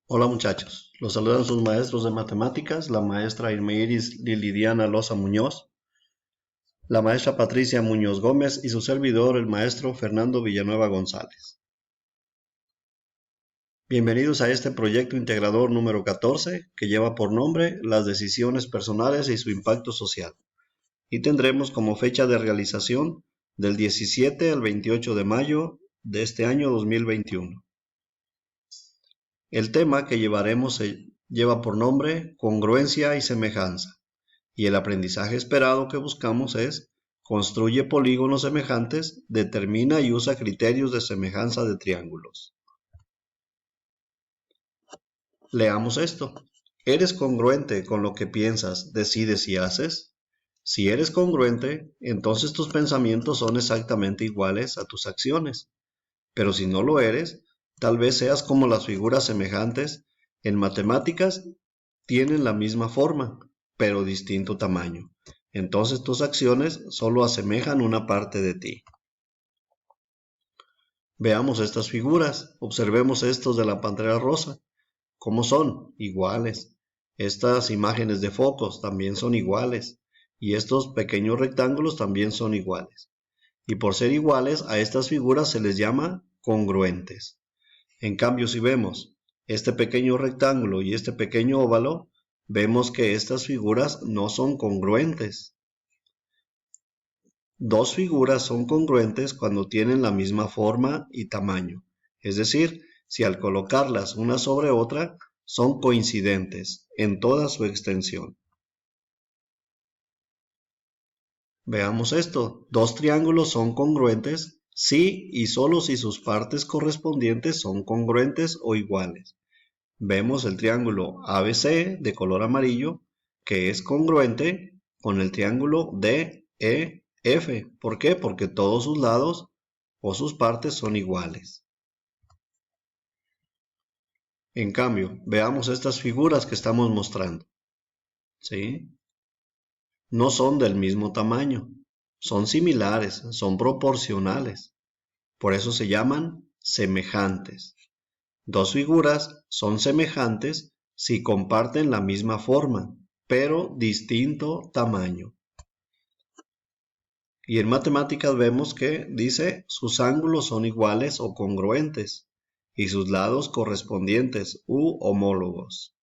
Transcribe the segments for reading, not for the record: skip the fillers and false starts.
Hola muchachos, los saludan sus maestros de matemáticas, la maestra Irmeiris Lilidiana Loza Muñoz, la maestra Patricia Muñoz Gómez y su servidor, el maestro Fernando Villanueva González. Bienvenidos a este proyecto integrador número 14 que lleva por nombre Las decisiones personales y su impacto social. Y tendremos como fecha de realización del 17 al 28 de mayo de este año 2021. El tema que llevaremos lleva por nombre congruencia y semejanza, y el aprendizaje esperado que buscamos es construye polígonos semejantes, determina y usa criterios de semejanza de triángulos. Leamos esto. ¿Eres congruente con lo que piensas, decides y haces? Si eres congruente, entonces tus pensamientos son exactamente iguales a tus acciones. Pero si no lo eres, tal vez seas como las figuras semejantes. En matemáticas tienen la misma forma, pero distinto tamaño. Entonces tus acciones solo asemejan una parte de ti. Veamos estas figuras, observemos estos de la pantalla rosa. ¿Cómo son? Iguales. Estas imágenes de focos también son iguales. Y estos pequeños rectángulos también son iguales. Y por ser iguales a estas figuras se les llama congruentes. En cambio, si vemos este pequeño rectángulo y este pequeño óvalo, vemos que estas figuras no son congruentes. Dos figuras son congruentes cuando tienen la misma forma y tamaño, es decir, si al colocarlas una sobre otra, son coincidentes en toda su extensión. Veamos esto, dos triángulos son congruentes si y solo si sus partes correspondientes son congruentes o iguales. Vemos el triángulo ABC de color amarillo que es congruente con el triángulo DEF. ¿Por qué? Porque todos sus lados o sus partes son iguales. En cambio, veamos estas figuras que estamos mostrando. ¿Sí? No son del mismo tamaño, son similares, son proporcionales. Por eso se llaman semejantes. Dos figuras son semejantes si comparten la misma forma, pero distinto tamaño. Y en matemáticas vemos que dice sus ángulos son iguales o congruentes y sus lados correspondientes u homólogos.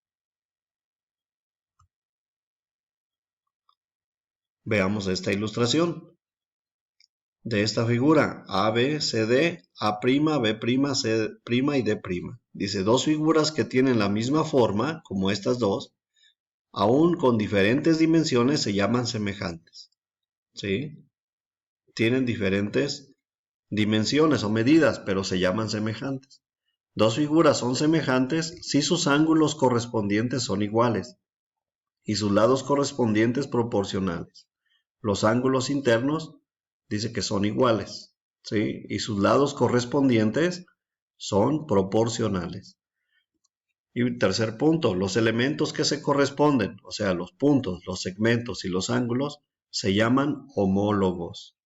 Veamos esta ilustración de esta figura A, B, C, D, A', B', C' y D'. Dice dos figuras que tienen la misma forma, como estas dos, aún con diferentes dimensiones se llaman semejantes. ¿Sí? Tienen diferentes dimensiones o medidas, pero se llaman semejantes. Dos figuras son semejantes si sus ángulos correspondientes son iguales y sus lados correspondientes proporcionales. Los ángulos internos dice que son iguales, ¿sí? Y sus lados correspondientes son proporcionales. Y tercer punto, los elementos que se corresponden, o sea, los puntos, los segmentos y los ángulos, se llaman homólogos.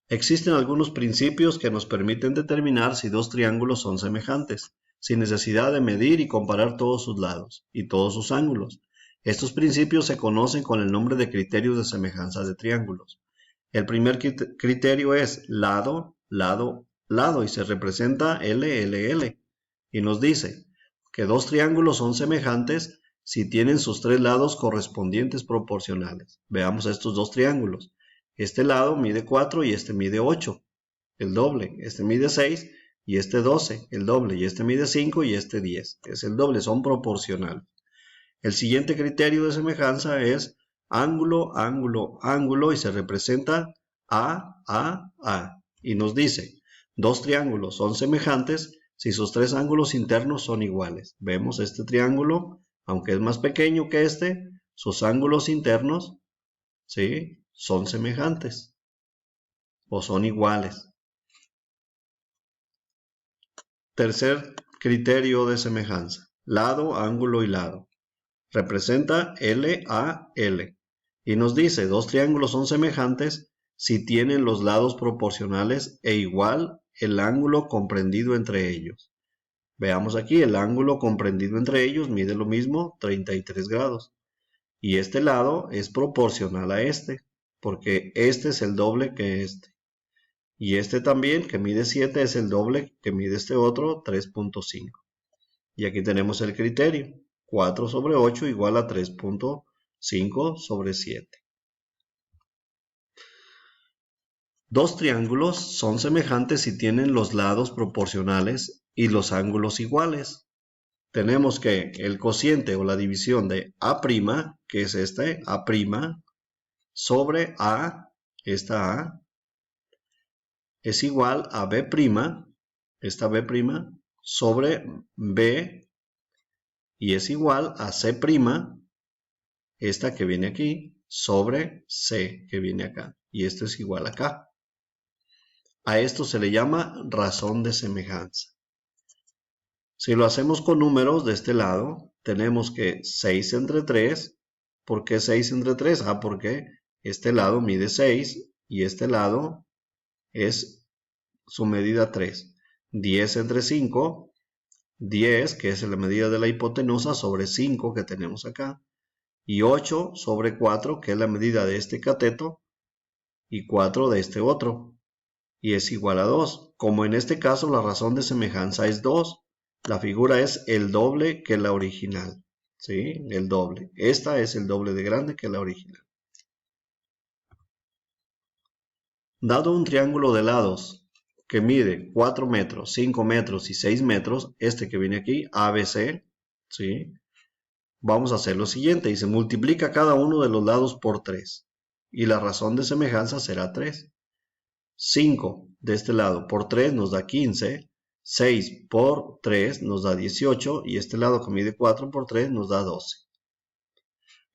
Existen algunos principios que nos permiten determinar si dos triángulos son semejantes, sin necesidad de medir y comparar todos sus lados y todos sus ángulos. Estos principios se conocen con el nombre de criterios de semejanza de triángulos. El primer criterio es lado, lado, lado y se representa LLL. Y nos dice que dos triángulos son semejantes si tienen sus tres lados correspondientes proporcionales. Veamos estos dos triángulos. Este lado mide 4 y este mide 8, el doble. Este mide 6 y este 12, el doble. Y este mide 5 y este 10, es el doble, son proporcionales. El siguiente criterio de semejanza es ángulo, ángulo, ángulo y se representa A. Y nos dice, dos triángulos son semejantes si sus tres ángulos internos son iguales. Vemos este triángulo, aunque es más pequeño que este, sus ángulos internos, ¿sí?, son semejantes o son iguales. Tercer criterio de semejanza, lado, ángulo y lado. Representa LAL y nos dice dos triángulos son semejantes si tienen los lados proporcionales e igual el ángulo comprendido entre ellos. Veamos aquí, el ángulo comprendido entre ellos mide lo mismo, 33 grados. Y este lado es proporcional a este, porque este es el doble que este. Y este también, que mide 7, es el doble que mide este otro, 3.5. Y aquí tenemos el criterio. 4 sobre 8 igual a 3.5 sobre 7. Dos triángulos son semejantes si tienen los lados proporcionales y los ángulos iguales. Tenemos que el cociente o la división de A', que es este, A', sobre A, esta A, es igual a B', esta B', sobre B, y es igual a C', esta que viene aquí, sobre C, que viene acá. Y esto es igual a K. A esto se le llama razón de semejanza. Si lo hacemos con números de este lado, tenemos que 6 entre 3. ¿Por qué 6 entre 3? Porque este lado mide 6 y este lado es su medida 3. 10 entre 5, 10, que es la medida de la hipotenusa, sobre 5 que tenemos acá. Y 8 sobre 4, que es la medida de este cateto, y 4 de este otro. Y es igual a 2. Como en este caso la razón de semejanza es 2, la figura es el doble que la original. ¿Sí? El doble. Esta es el doble de grande que la original. Dado un triángulo de lados que mide 4 metros, 5 metros y 6 metros, este que viene aquí, ABC, ¿sí? Vamos a hacer lo siguiente, y se multiplica cada uno de los lados por 3. Y la razón de semejanza será 3. 5 de este lado por 3 nos da 15. 6 por 3 nos da 18. Y este lado que mide 4 por 3 nos da 12.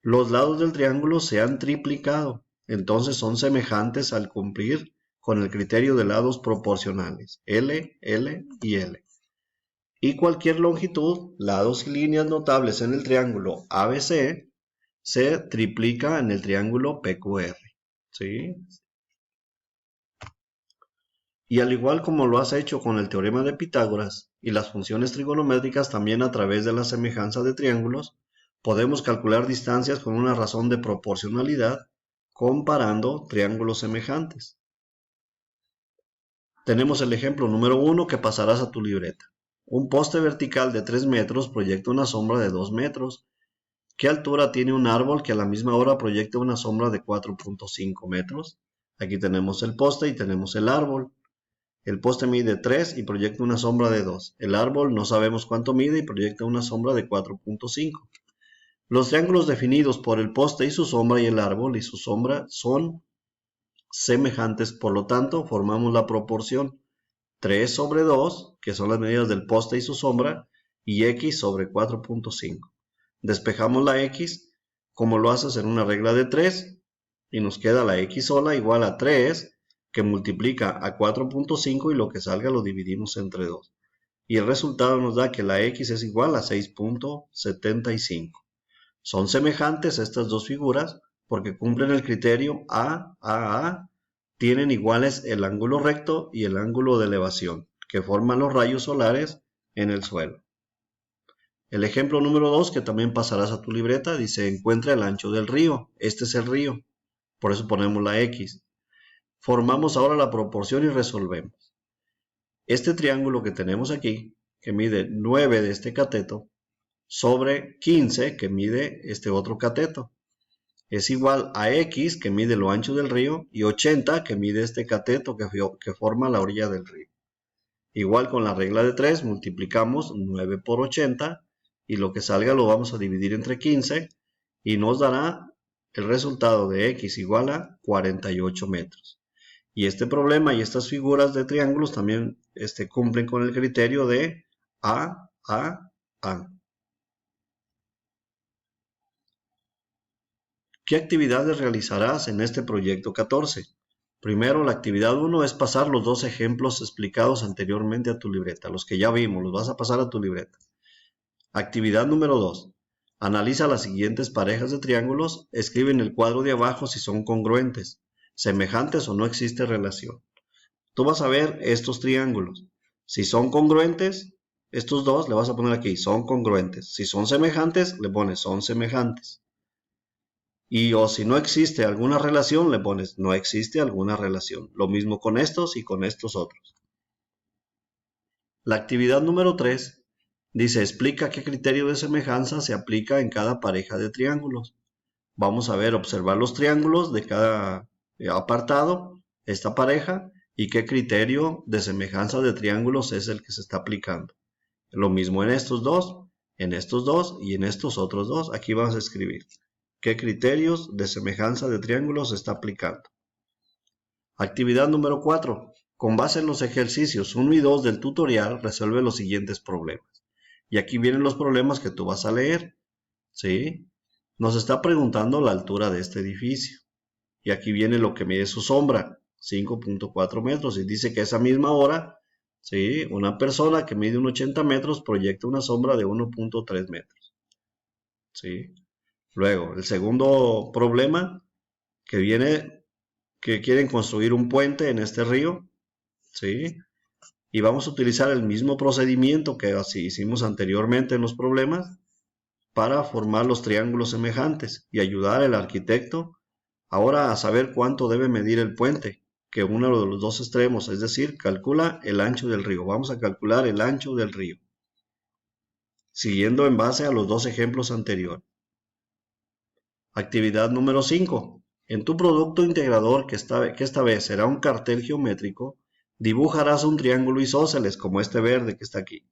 Los lados del triángulo se han triplicado. Entonces son semejantes al cumplir con el criterio de lados proporcionales. L, L y L. Y cualquier longitud, lados y líneas notables en el triángulo ABC se triplica en el triángulo PQR. ¿Sí? Y al igual como lo has hecho con el teorema de Pitágoras y las funciones trigonométricas, también a través de la semejanza de triángulos, podemos calcular distancias con una razón de proporcionalidad comparando triángulos semejantes. Tenemos el ejemplo número 1 que pasarás a tu libreta. Un poste vertical de 3 metros proyecta una sombra de 2 metros. ¿Qué altura tiene un árbol que a la misma hora proyecta una sombra de 4.5 metros? Aquí tenemos el poste y tenemos el árbol. El poste mide 3 y proyecta una sombra de 2. El árbol no sabemos cuánto mide y proyecta una sombra de 4.5. Los triángulos definidos por el poste y su sombra y el árbol y su sombra son semejantes, por lo tanto formamos la proporción 3 sobre 2, que son las medidas del poste y su sombra, y x sobre 4.5. Despejamos la x, como lo haces en una regla de 3, y nos queda la x sola igual a 3, que multiplica a 4.5 y lo que salga lo dividimos entre 2. Y el resultado nos da que la x es igual a 6.75. Son semejantes estas dos figuras porque cumplen el criterio A, tienen iguales el ángulo recto y el ángulo de elevación, que forman los rayos solares en el suelo. El ejemplo número 2, que también pasarás a tu libreta, dice: encuentra el ancho del río. Este es el río, por eso ponemos la X. Formamos ahora la proporción y resolvemos. Este triángulo que tenemos aquí, que mide 9 de este cateto, sobre 15 que mide este otro cateto, es igual a X, que mide lo ancho del río, y 80, que mide este cateto que forma la orilla del río. Igual con la regla de 3, multiplicamos 9 por 80, y lo que salga lo vamos a dividir entre 15, y nos dará el resultado de X igual a 48 metros. Y este problema y estas figuras de triángulos también cumplen con el criterio de A. ¿Qué actividades realizarás en este proyecto 14? Primero, la actividad 1 es pasar los dos ejemplos explicados anteriormente a tu libreta. Los que ya vimos, los vas a pasar a tu libreta. Actividad número 2. Analiza las siguientes parejas de triángulos. Escribe en el cuadro de abajo si son congruentes, semejantes o no existe relación. Tú vas a ver estos triángulos. Si son congruentes, estos dos le vas a poner aquí, son congruentes. Si son semejantes, le pones son semejantes. Y o si no existe alguna relación, le pones no existe alguna relación. Lo mismo con estos y con estos otros. La actividad número 3 dice explica qué criterio de semejanza se aplica en cada pareja de triángulos. Vamos a ver, observar los triángulos de cada apartado, esta pareja, y qué criterio de semejanza de triángulos es el que se está aplicando. Lo mismo en estos dos y en estos otros dos. Aquí vamos a escribir qué criterios de semejanza de triángulos se está aplicando. Actividad número 4. Con base en los ejercicios 1 y 2 del tutorial, resuelve los siguientes problemas. Y aquí vienen los problemas que tú vas a leer. ¿Sí? Nos está preguntando la altura de este edificio. Y aquí viene lo que mide su sombra, 5.4 metros. Y dice que a esa misma hora, ¿sí?, una persona que mide 1,80 metros proyecta una sombra de 1.3 metros. ¿Sí? Luego, el segundo problema que viene, que quieren construir un puente en este río. ¿Sí? Y vamos a utilizar el mismo procedimiento que así hicimos anteriormente en los problemas para formar los triángulos semejantes y ayudar al arquitecto ahora a saber cuánto debe medir el puente, que uno de los dos extremos, es decir, calcula el ancho del río. Vamos a calcular el ancho del río, siguiendo en base a los dos ejemplos anteriores. Actividad número 5. En tu producto integrador, que esta vez será un cartel geométrico, dibujarás un triángulo isósceles como este verde que está aquí.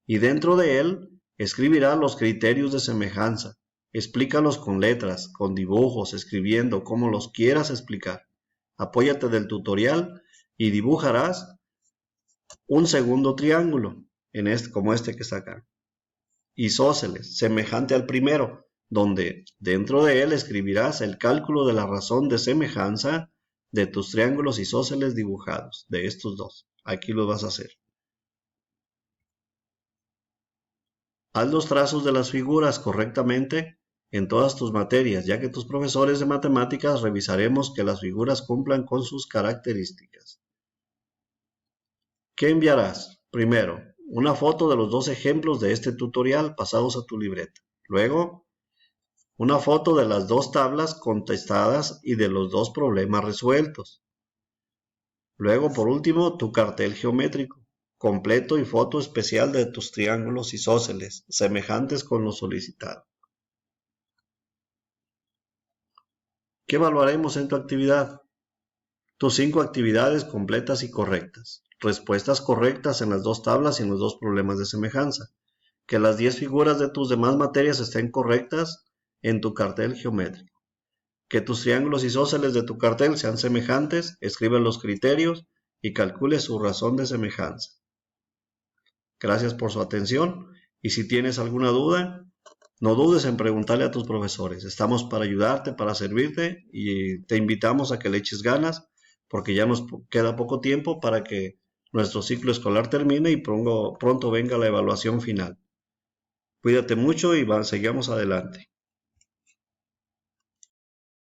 Y dentro de él escribirás los criterios de semejanza. Explícalos con letras, con dibujos, escribiendo, como los quieras explicar. Apóyate del tutorial y dibujarás un segundo triángulo, como este que está acá. Isósceles, semejante al primero, donde dentro de él escribirás el cálculo de la razón de semejanza de tus triángulos isósceles dibujados, de estos dos. Aquí lo vas a hacer. Haz los trazos de las figuras correctamente en todas tus materias, ya que tus profesores de matemáticas revisaremos que las figuras cumplan con sus características. ¿Qué enviarás? Primero, una foto de los dos ejemplos de este tutorial pasados a tu libreta. Luego, una foto de las dos tablas contestadas y de los dos problemas resueltos. Luego, por último, tu cartel geométrico completo y foto especial de tus triángulos isósceles, semejantes con lo solicitado. ¿Qué evaluaremos en tu actividad? Tus 5 actividades completas y correctas. Respuestas correctas en las dos tablas y en los dos problemas de semejanza. Que las 10 figuras de tus demás materias estén correctas en tu cartel geométrico. Que tus triángulos isósceles de tu cartel sean semejantes, escribe los criterios y calcule su razón de semejanza. Gracias por su atención y si tienes alguna duda, no dudes en preguntarle a tus profesores. Estamos para ayudarte, para servirte y te invitamos a que le eches ganas porque ya nos queda poco tiempo para que nuestro ciclo escolar termine y pronto venga la evaluación final. Cuídate mucho y seguimos adelante.